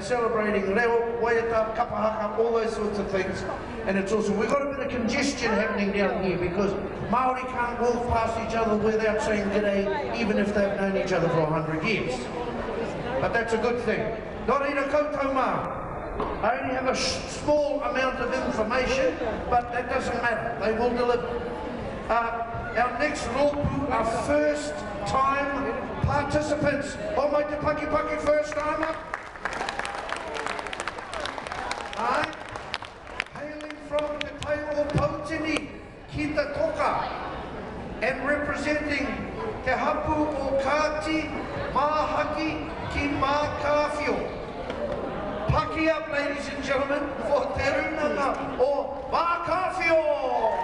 celebrating Reo, Waiata, Kapa, Haka, all those sorts of things. And it's awesome. We've got a bit of congestion happening down here because Māori can't walk past each other without saying g'day, even if they've known each other for 100 years. But that's a good thing. Nō koutou mā. I only have a small amount of information, but that doesn't matter. They will deliver. Our next rōpū are first time participants. Oh, mai te paki paki first timer. Hailing from Te Pai o Pautini, ki te toka, and representing Te Hapu o Kati, Mahaki, ki Mahaki. Paki up, ladies and gentlemen, for Te Runanga o Mahaki.